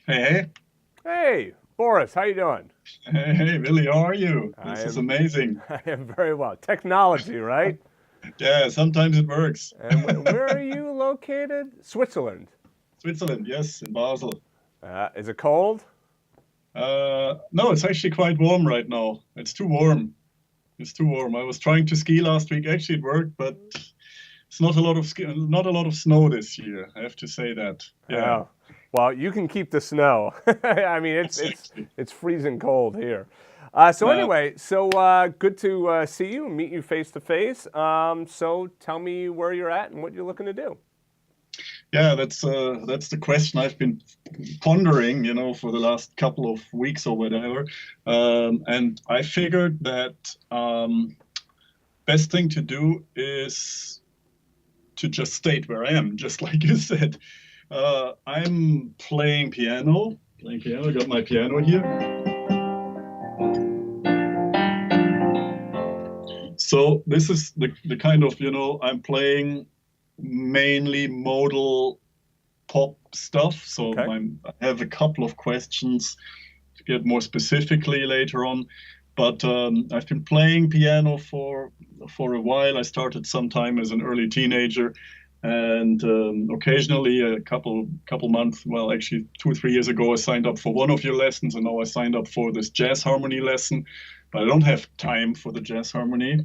Hey, Hey, Boris, how you doing? hey, Billy, how are you? I This is am, amazing. I am very well. Technology, right? Yeah, sometimes it works. And where are you located? Switzerland. Switzerland, yes, in Basel. Is it cold? No, it's actually quite warm right now. It's too warm. It's too warm. I was trying to ski last week. Actually, it worked, but it's not a lot of ski, not a lot of snow this year. I have to say that. Yeah, Oh, well, you can keep the snow. I mean, it's it's exactly. it's freezing cold here. So Uh, anyway, good to see you and meet you face to face. So tell me where you're at and what you're looking to do. yeah, that's the question I've been pondering, for the last couple of weeks or whatever. And I figured that best thing to do is to just state where I am, just like you said. I'm playing piano. I got my piano here. So this is the kind of, I'm playing mainly modal pop stuff. So Okay. I have a couple of questions to get more specifically later on. But I've been playing piano for a while. I started sometime as an early teenager, and occasionally a couple months, well, actually 2 3 years ago, I signed up for one of your lessons, and now I signed up for this jazz harmony lesson. But I don't have time for the jazz harmony.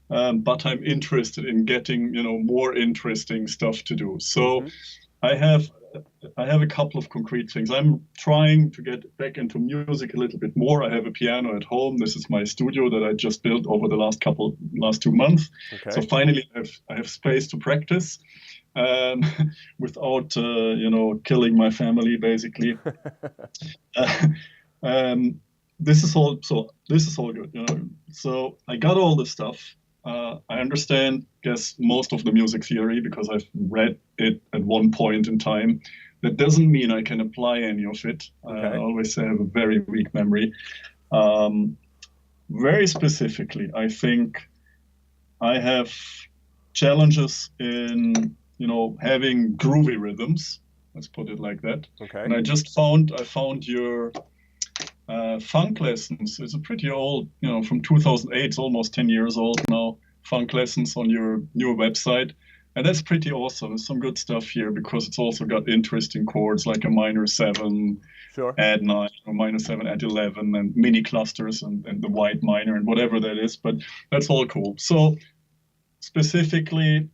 But I'm interested in getting more interesting stuff to do. So Mm-hmm. I have I have a couple of concrete things. I'm trying to get back into music a little bit more. I have a piano at home. This is my studio that I just built over the last 2 months. So Okay. finally, I have space to practice um, without killing my family basically. Uh, um, this is all good. So I got all the stuff. I understand, guess, most of the music theory because I've read it at one point in time. That doesn't mean I can apply any of it. I Okay. always say I have a very weak memory. Um, very specifically, I think I have challenges in, having groovy rhythms. Let's put it like that. Okay. And I found your funk lessons. It's a pretty old, from 2008. It's almost 10 years old now. Funk lessons on your new website. And that's pretty awesome. There's some good stuff here because it's also got interesting chords like a minor 7, Sure. add 9, or minor 7, add 11, and mini clusters and the white minor and whatever that is. But that's all cool. So, specifically,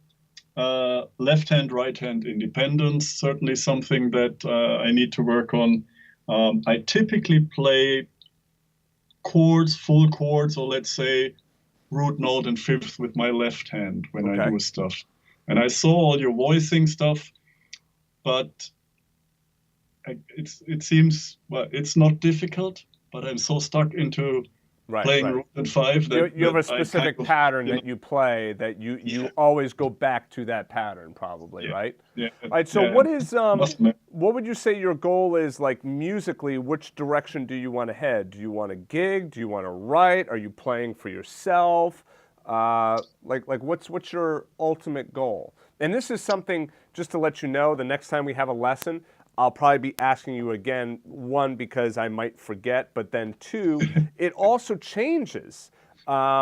left hand, right hand independence, certainly something that I need to work on. I typically play chords, full chords, or let's say root note and fifth with my left hand when I Okay. do stuff. And I saw all your voicing stuff, but it seems, well, it's not difficult, but I'm so stuck into Right. playing Right. root and five You have that a I kind specific of, pattern that you play that you yeah, always go back to that pattern probably, yeah, right? yeah, All right, so yeah. Must what would you say your goal is like musically, which direction do you want to head? Do you want to gig? Do you want to write? Are you playing for yourself? Like what's your ultimate goal? And this is something just to let you know the next time we have a lesson, I'll probably be asking you again, one, because I might forget, but then two, it also changes.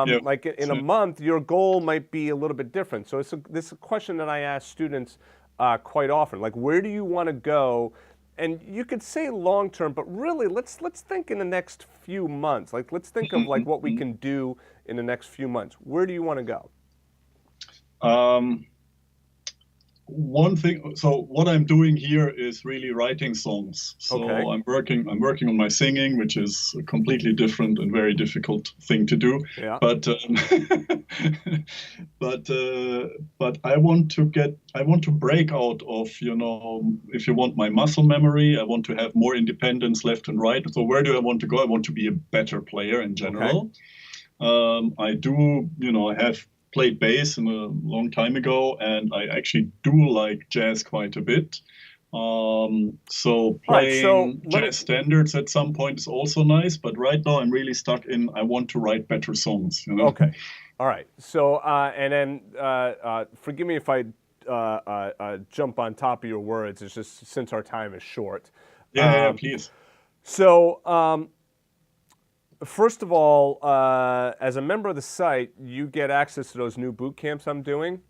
yeah, Like in a so, month, your goal might be a little bit different. So this is a question that I ask students quite often. Like, where do you want to go? And you could say long term, but really, let's think in the next few months. Like, let's think of like what we can do in the next few months. Where do you want to go? um, one thing, so what I'm doing here is really writing songs. Okay. So I'm working on my singing, which is a completely different and very difficult thing to do. Yeah. But but uh, but I want to break out of, if you want my muscle memory, I want to have more independence left and right. So where do I want to go? I want to be a better player in Okay. general. I do, I have played bass a long time ago, and I actually do like jazz quite a bit. So All right. So playing let me. jazz standards at some point is also nice, but right now I'm really stuck in I want to write better songs. Okay. All right. So, and then forgive me if I jump on top of your words. It's just since our time is short. Yeah, please. So, first of all, as a member of the site, you get access to those new boot camps I'm doing.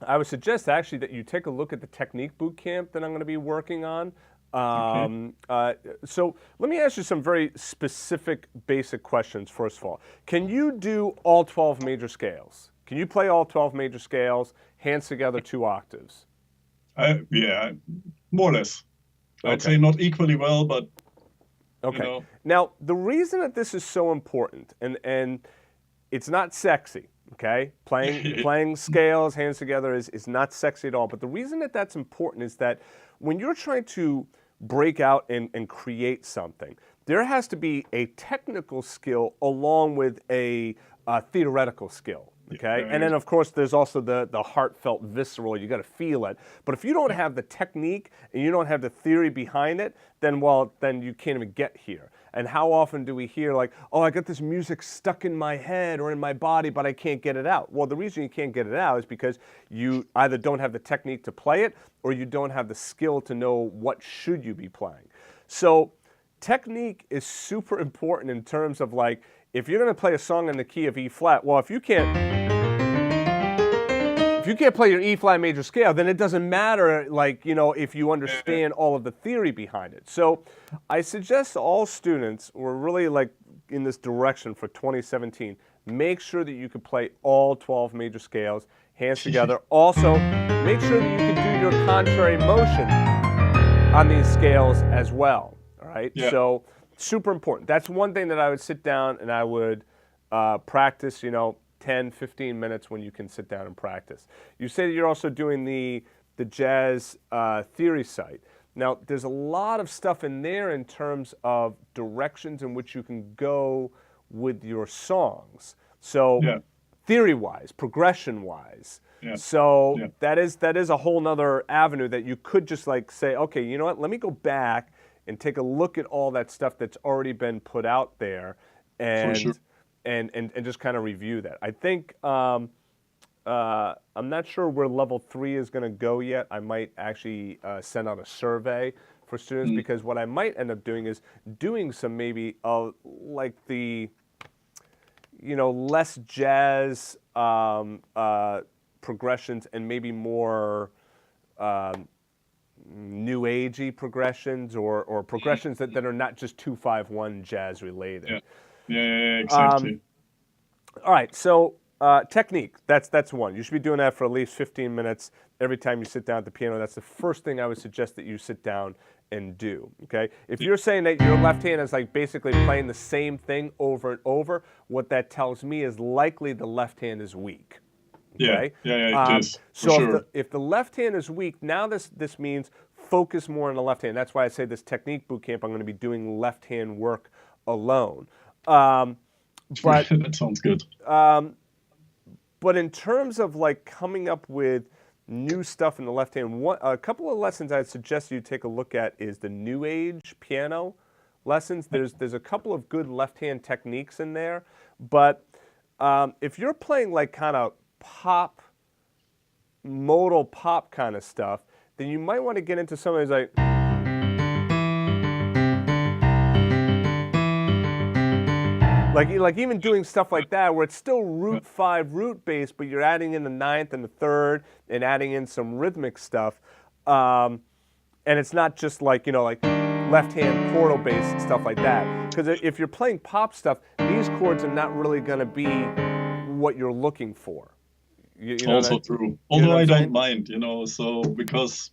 I would suggest actually that you take a look at the technique boot camp that I'm going to be working on. Okay. So let me ask you some very specific, basic questions. First of all, can you do all 12 major scales? Can you play all 12 major scales, hands together, 2 octaves? Yeah, more or less. I'd Okay. say not equally well, but you Okay. know. Now, the reason that this is so important, and it's not sexy, okay? Playing scales, hands together is not sexy at all. But the reason that that's important is that when you're trying to break out and create something, there has to be a technical skill along with a theoretical skill. Okay, and then of course there's also the heartfelt, visceral. You got to feel it. But if you don't have the technique and you don't have the theory behind it, then you can't even get here. And how often do we hear like, oh, I got this music stuck in my head or in my body, but I can't get it out? Well, the reason you can't get it out is because you either don't have the technique to play it or you don't have the skill to know what should you be playing. So technique is super important in terms of like, if you're going to play a song in the key of E flat, well, if you can't play your E flat major scale, then it doesn't matter, like, if you understand all of the theory behind it. So I suggest to all students, we're really like in this direction for 2017, make sure that you can play all 12 major scales, hands together. Also, make sure that you can do your contrary motion on these scales as well, all right? Yeah. So super important. That's one thing that I would sit down and I would practice, 10, 15 minutes when you can sit down and practice. You say that you're also doing the jazz theory site. Now, there's a lot of stuff in there in terms of directions in which you can go with your songs. So Yeah. theory-wise, progression-wise. Yeah. So Yeah. that is a whole nother avenue that you could just like say, okay, you know what, let me go back and take a look at all that stuff that's already been put out there and For sure. and just kind of review that. I think I'm not sure where level 3 is going to go yet. I might actually send out a survey for students because what I might end up doing is doing some maybe like the less jazz progressions and maybe more new agey progressions or progressions that are not just 2-5-1 jazz related. Yeah. Yeah, exactly. All right, so technique, that's one. You should be doing that for at least 15 minutes every time you sit down at the piano. That's the first thing I would suggest that you sit down and do, okay? If you're saying that your left hand is like basically playing the same thing over and over, what that tells me is likely the left hand is weak. Okay? Yeah, it is. For So sure. if the left hand is weak, now this means focus more on the left hand. That's why I say this technique boot camp, I'm going to be doing left hand work alone. But that sounds good. But in terms of like coming up with new stuff in the left hand, a couple of lessons I'd suggest you take a look at is the New Age piano lessons. There's a couple of good left hand techniques in there, but if you're playing like kind of pop, modal pop kind of stuff, then you might want to get into some of these like even doing stuff like that where it's still root 5 root bass, but you're adding in the 9th and the 3rd and adding in some rhythmic stuff, and it's not just like like left hand chordal bass and stuff like that. Because if you're playing pop stuff, these chords are not really going to be what you're looking for. Also true. Although I don't mind, so because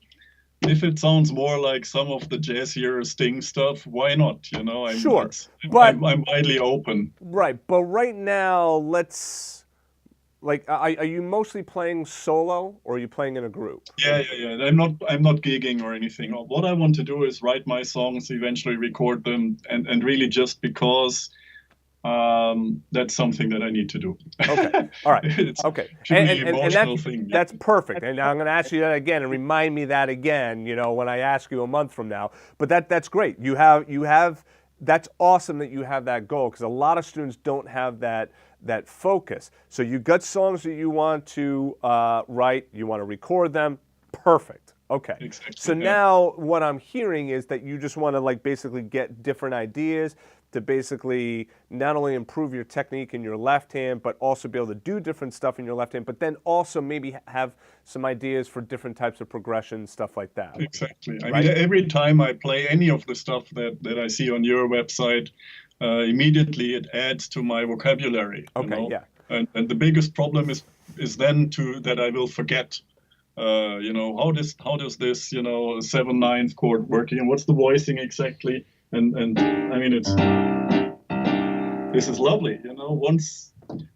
if it sounds more like some of the jazzier Sting stuff, why not? Sure, but I'm widely open. Right, but right now, let's are you mostly playing solo or are you playing in a group? Yeah. I'm not gigging or anything. What I want to do is write my songs, eventually record them, and really just because that's something that I need to do. Okay. All right. It's okay. An emotional thing. That's perfect. And I'm going to ask you that again and remind me that again, when I ask you a month from now. But that's great. You have that's awesome that you have that goal because a lot of students don't have that focus. So you got songs that you want to write, you want to record them. Perfect. Okay. Exactly. So now what I'm hearing is that you just want to like basically get different ideas to basically not only improve your technique in your left hand, but also be able to do different stuff in your left hand, but then also maybe have some ideas for different types of progression, stuff like that. Exactly. I Right? mean, every time I play any of the stuff that I see on your website, immediately it adds to my vocabulary, Okay, yeah. And the biggest problem is then that I will forget. How does this 7/9 chord working, and what's the voicing exactly? And I mean, this is lovely.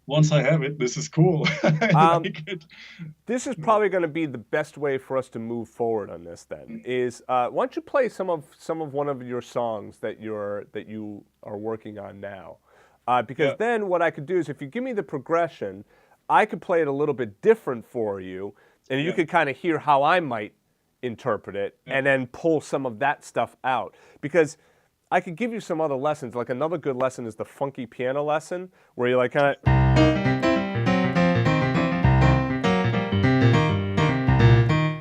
Once I have it, this is cool. I like it. This is probably going to be the best way for us to move forward on this. Then is why don't you play some of one of your songs that you are working on now? Because then what I could do is if you give me the progression, I could play it a little bit different for you, and you could kind of hear how I might interpret it, and then pull some of that stuff out. Because I could give you some other lessons. Like another good lesson is the funky piano lesson, where you like kind of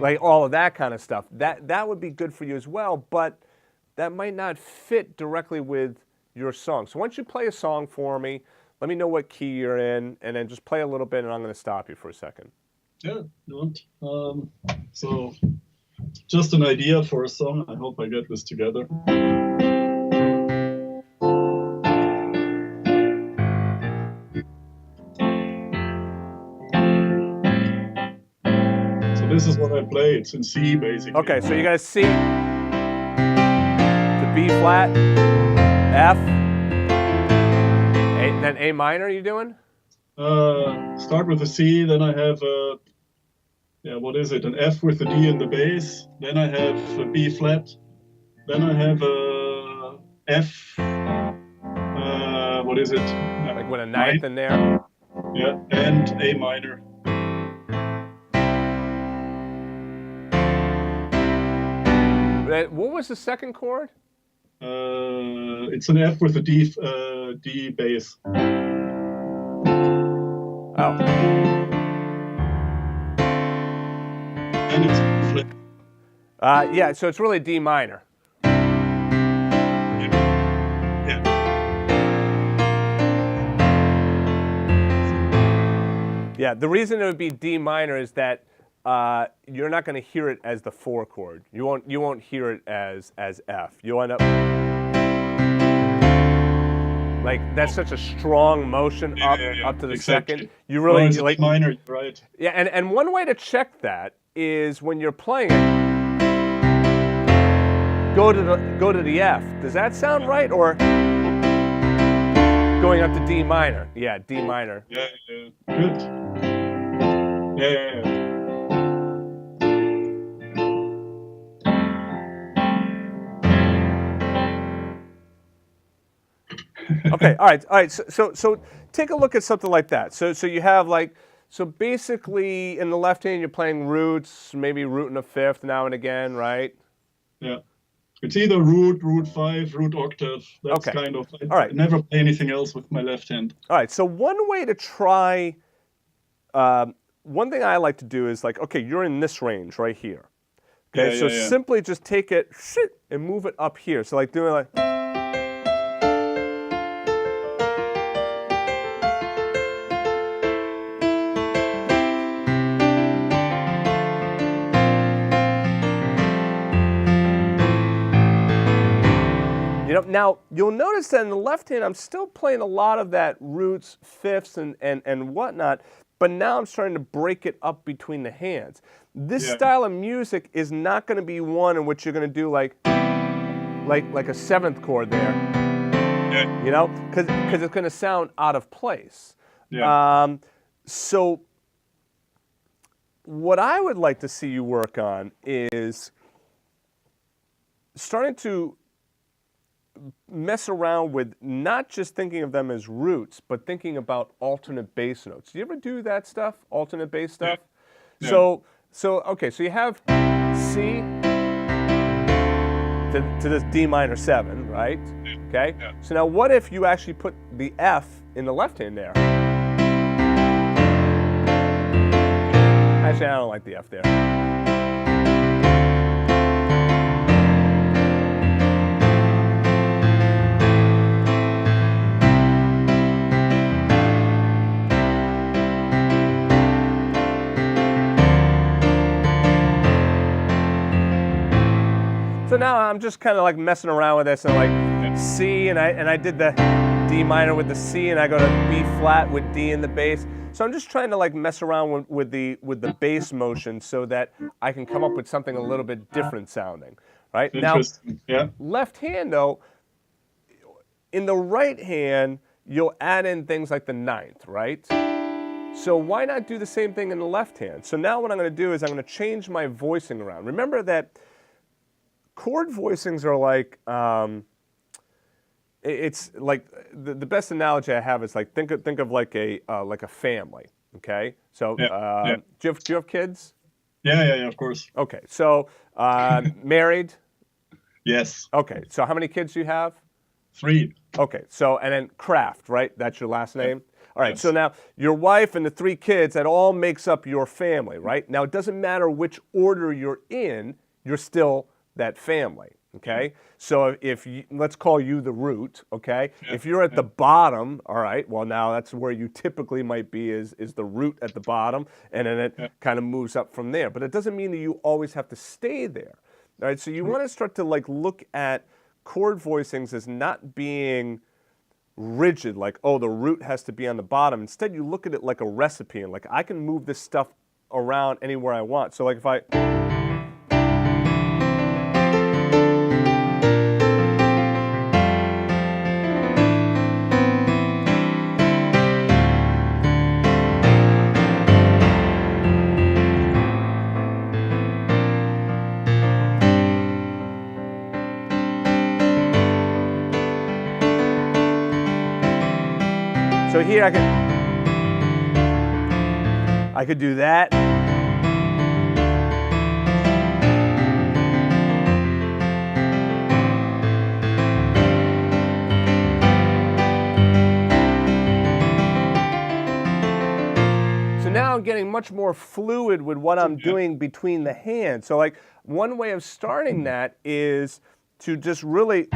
like all of that kind of stuff. That would be good for you as well, but that might not fit directly with your song. So why don't you play a song for me? Let me know what key you're in, and then just play a little bit, and I'm going to stop you for a second. Yeah, you want? So, just an idea for a song. I hope I get this together. This is what I play. It's in C, basically. Okay, so you got C to B flat, F, then A minor. Are you doing? Start with a C, then I have what is it? An F with a D in the bass. Then I have a B flat. Then I have a F. What is it? Like with a ninth in there. Yeah, and A minor. What was the second chord? It's an F with a D bass. Oh. And it's flip. Yeah, so it's really D minor. Yeah. Yeah, the reason it would be D minor is that you're not going to hear it as the 4 chord. You won't hear it as F. You'll end up like that's such a strong motion up to the second. You really like minor, right? Yeah, and one way to check that is when you're playing it, go to the F. Does that sound right, or going up to D minor? Yeah, D minor. Yeah, good. Yeah. Okay, all right. So take a look at something like that. So you have so basically in the left hand you're playing roots, maybe root in a fifth now and again, right? Yeah. It's either root 5, root octave. That's okay. kind of. All right. I never play anything else with my left hand. All right. So one way to try, one thing I like to do is okay, you're in this range right here. Okay. Yeah, so simply just take it and move it up here. So doing like. Now, you'll notice that in the left hand, I'm still playing a lot of that roots, fifths, and whatnot, but now I'm starting to break it up between the hands. This style of music is not going to be one in which you're going to do like a 7th chord there, because it's going to sound out of place. Yeah. So what I would like to see you work on is starting to mess around with not just thinking of them as roots, but thinking about alternate bass notes. Do you ever do that stuff, alternate bass stuff? Yeah. So okay, so you have C to this D minor 7, right? Okay. Yeah. So now what if you actually put the F in the left hand there? Actually, I don't like the F there. now I'm just kind of like messing around with this, and like C, and I did the D minor with the C, and I go to B flat with D in the bass. So I'm just trying to like mess around with the bass motion so that I can come up with something a little bit different sounding. Right? Interesting. Now, Yeah. left hand though, in the right hand, you'll add in things like the ninth, right? So why not do the same thing in the left hand? So now what I'm going to do is I'm going to change my voicing around. Remember that chord voicings are like, it's like the best analogy I have is like think of like a family. Okay, so Yeah. do you have kids? Yeah, of course. Okay, so married. Yes. Okay, so how many kids do you have? 3. Okay, so and then Kraft, right? That's your last name? All right, Yes. so now your wife and the 3 kids, that all makes up your family, right? Now it doesn't matter which order you're in, you're still that family, okay? So if you, let's call you the root, okay? If you're at the bottom, all right, well now that's where you typically might be is the root at the bottom, and then it kind of moves up from there. But it doesn't mean that you always have to stay there, all right? So you want to start to like look at chord voicings as not being rigid, like, oh, the root has to be on the bottom. Instead, you look at it like a recipe, and like, I can move this stuff around anywhere I want. So like if I... So here I could do that. So now I'm getting much more fluid with what I'm doing between the hands. So like one way of starting that is to just really...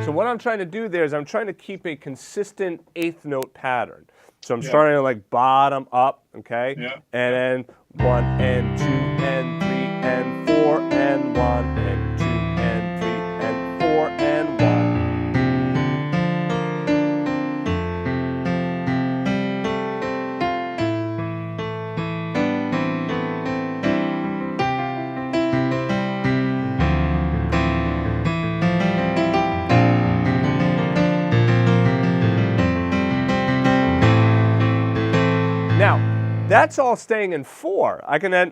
So what I'm trying to do there is I'm trying to keep a consistent 8th note pattern. So I'm starting to like bottom up, okay? And then 1 and 2 and 3 and 4 and 1 and 2 and 3 and 4 and 1. Now, that's all staying in 4. I can then...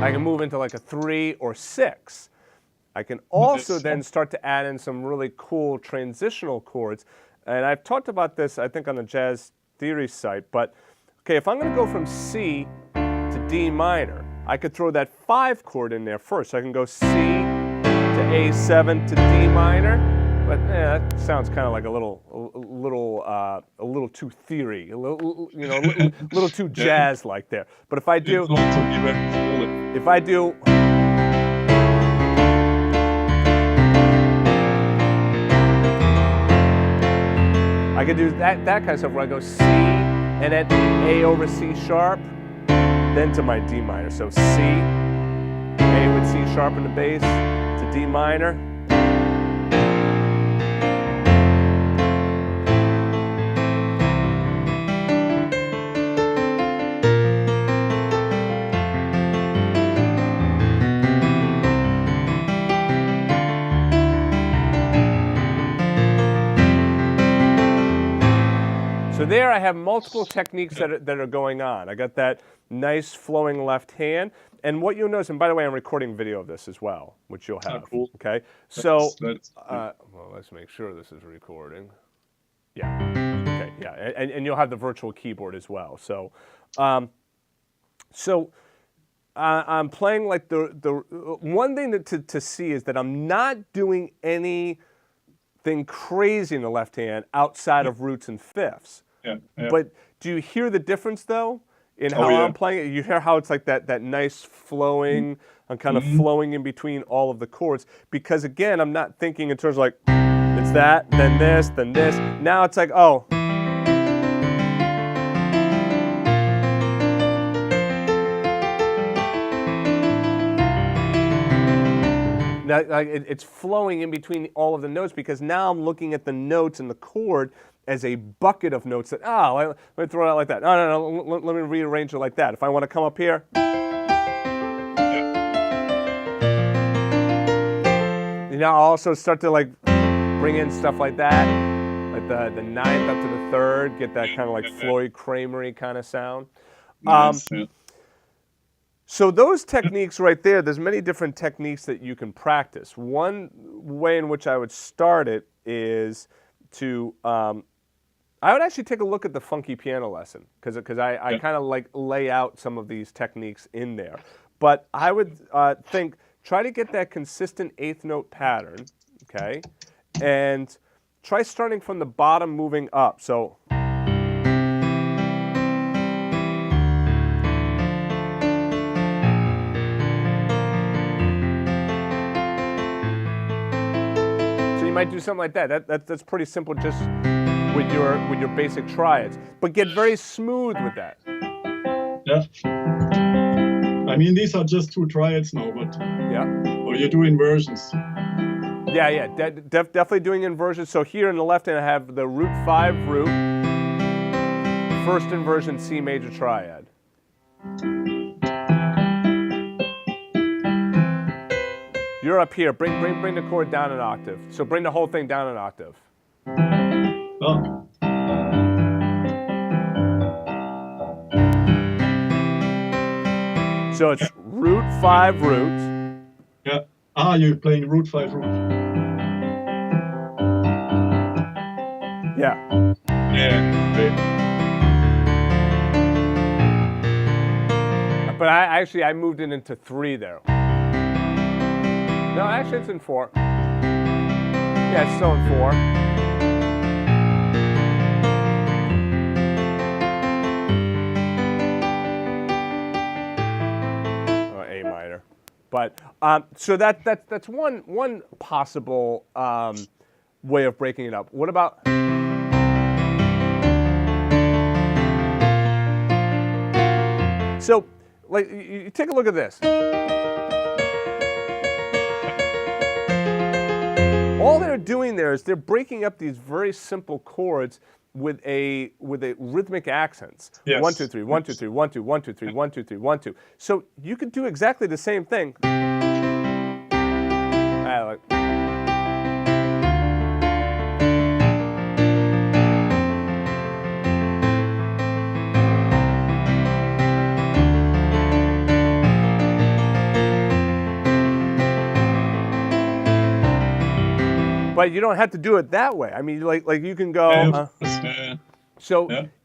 I can move into like a 3 or 6. I can also then start to add in some really cool transitional chords. And I've talked about this, I think, on the Jazz Theory site, but okay, if I'm going to go from C to D minor, I could throw that 5 chord in there first. So I can go C to A7 to D minor, but that sounds kind of like a little too theory, a little, you know, little too jazz-like there. But if I do, I could do that kind of stuff where I go C and then A over C sharp, then to my D minor. So C, A with C sharp in the bass, to D minor. So there I have multiple techniques that are going on. I got that nice flowing left hand. And what you'll notice, and by the way, I'm recording video of this as well, which you'll have. Cool. Okay. So, well, let's make sure this is recording. Yeah. Okay. Yeah. And you'll have the virtual keyboard as well. So, So I'm playing like the one thing to see is that I'm not doing anything crazy in the left hand outside of roots and fifths. Yeah, yeah. But do you hear the difference though in Oh how yeah. I'm playing it? You hear how it's like that nice flowing, I'm kind of Mm-hmm. flowing in between all of the chords because again, I'm not thinking in terms of like it's that, then this, then this. Now it's like, oh. Now, like, it's flowing in between all of the notes because now I'm looking at the notes and the chord as a bucket of notes that, let me throw it out like that. No, let me rearrange it like that. If I want to come up here. You know, I'll also start to like bring in stuff like that, like the ninth up to the third, get that kind of like Floyd Kramery kind of sound. Nice, yeah. So those techniques right there, there's many different techniques that you can practice. One way in which I would start it is to, I would actually take a look at the funky piano lesson because I kind of like lay out some of these techniques in there. But I would think, try to get that consistent eighth note pattern, okay? And try starting from the bottom moving up. So. You might do something like that. That's pretty simple just with your basic triads. But get very smooth with that. Yeah. I mean, these are just 2 triads now, but or you're doing inversions. Yeah. Definitely doing inversions. So here in the left hand, I have the root 5 root, first inversion C major triad. You're up here. Bring the chord down an octave. So bring the whole thing down an octave. Oh. So it's root 5 root. Yeah. You're playing root 5 root. Yeah. Yeah. Great. But I moved it into 3 there. No, actually it's in 4. Yeah, it's still in 4. Or A minor. But so that's one possible way of breaking it up. What about? So, like, you take a look at this. All they're doing there is they're breaking up these very simple chords with a rhythmic accents. Yes. 1 2 3 1 2 3 1 2 1 2 3 1 2 3 1 2. So you could do exactly the same thing. But you don't have to do it that way. I mean, like you can go.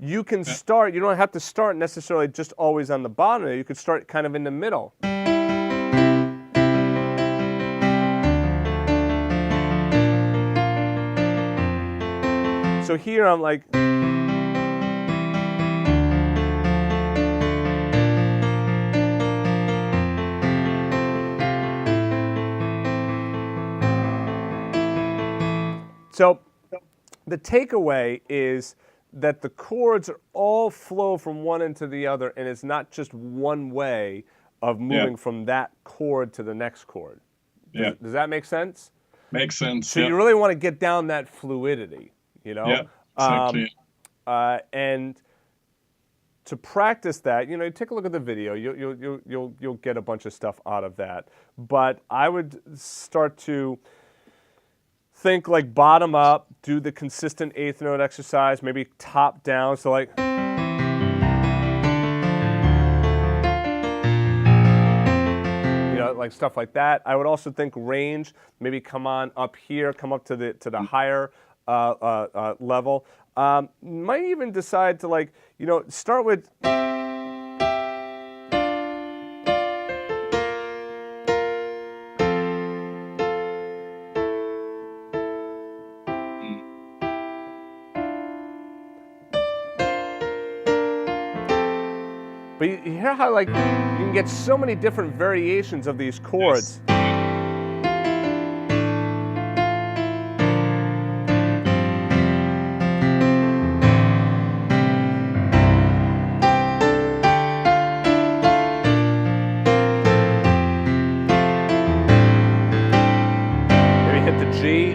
You can start. You don't have to start necessarily just always on the bottom. You could start kind of in the middle. So here I'm like. So the takeaway is that the chords all flow from one end to the other, and it's not just one way of moving from that chord to the next chord. Does that make sense? Makes sense. So you really want to get down that fluidity, you know? Yeah, exactly. And to practice that, you know, take a look at the video. You'll get a bunch of stuff out of that. But I would start to think like bottom up, do the consistent eighth note exercise, maybe top down. So like. Like stuff like that. I would also think range, maybe come on up here, come up to the higher level. Might even decide to, like, you know, start with But you hear how like you can get so many different variations of these chords. Yes. Maybe hit the G,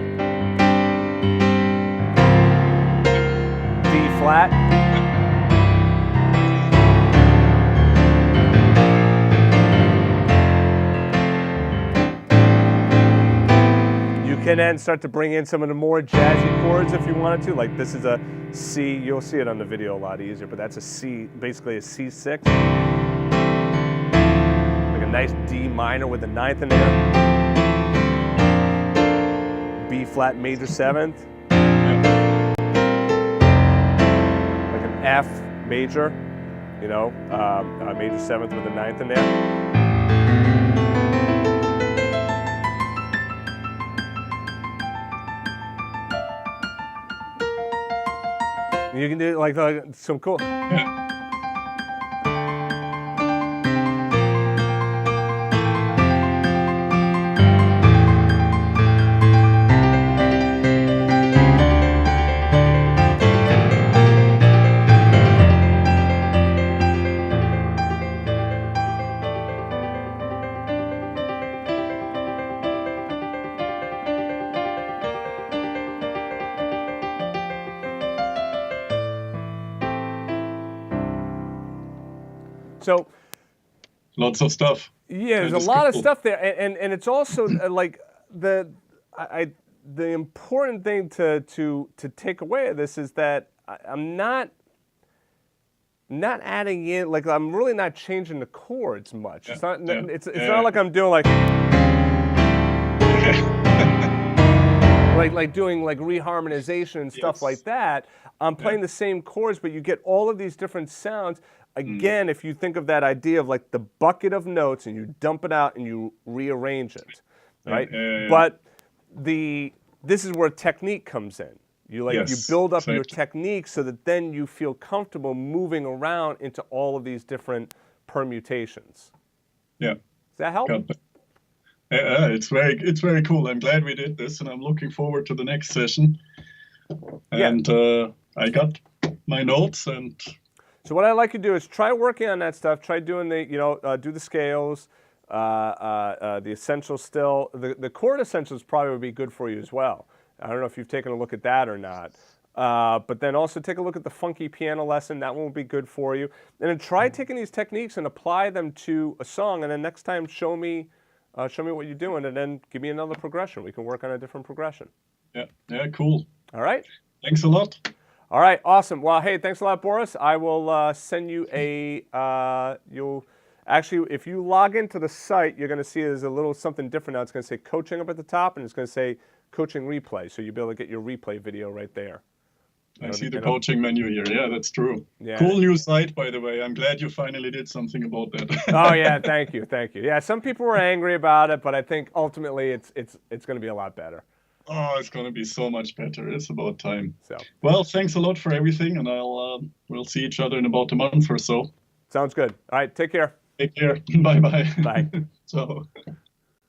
D flat. You can then start to bring in some of the more jazzy chords if you wanted to. Like this is a C, you'll see it on the video a lot easier, but that's a C, basically a C6. Like a nice D minor with a ninth in there. B flat major seventh. Like an F major, you know, major seventh with a ninth in there. You can do like some cool. Yeah. So Lots of stuff. yeah, there's a lot of stuff there, and it's also like the important thing to take away of this is that I'm not adding in, like I'm really not changing the chords much. It's not it's not like I'm doing like doing like reharmonization and stuff like that. I'm playing the same chords, but you get all of these different sounds. Again, if you think of that idea of like the bucket of notes and you dump it out and you rearrange it, right? But this is where technique comes in. You you build up your technique so that then you feel comfortable moving around into all of these different permutations. Yeah. Does that help? It's very cool. I'm glad we did this, and I'm looking forward to the next session. And I got my notes, and so what I like to do is try working on that stuff. Try doing the do the scales, the essentials still. The chord essentials probably would be good for you as well. I don't know if you've taken a look at that or not. But then also take a look at the funky piano lesson. That one will be good for you. And then try taking these techniques and apply them to a song. And then next time, show me what you're doing, and then give me another progression. We can work on a different progression. Yeah, cool. All right. Thanks a lot. All right, awesome. Well, hey, thanks a lot, Boris. I will send you you'll actually, if you log into the site, you're going to see there's a little something different now. It's going to say coaching up at the top, and it's going to say coaching replay. So you'll be able to get your replay video right there. I see the coaching menu here. Yeah, that's true. Yeah. Cool new site, by the way. I'm glad you finally did something about that. Oh yeah, thank you. Yeah, some people were angry about it, but I think ultimately it's going to be a lot better. Oh, it's going to be so much better. It's about time. So, well, thanks a lot for everything, and we'll see each other in about a month or so. Sounds good. All right, take care. Take care. Bye-bye. Bye. Ciao.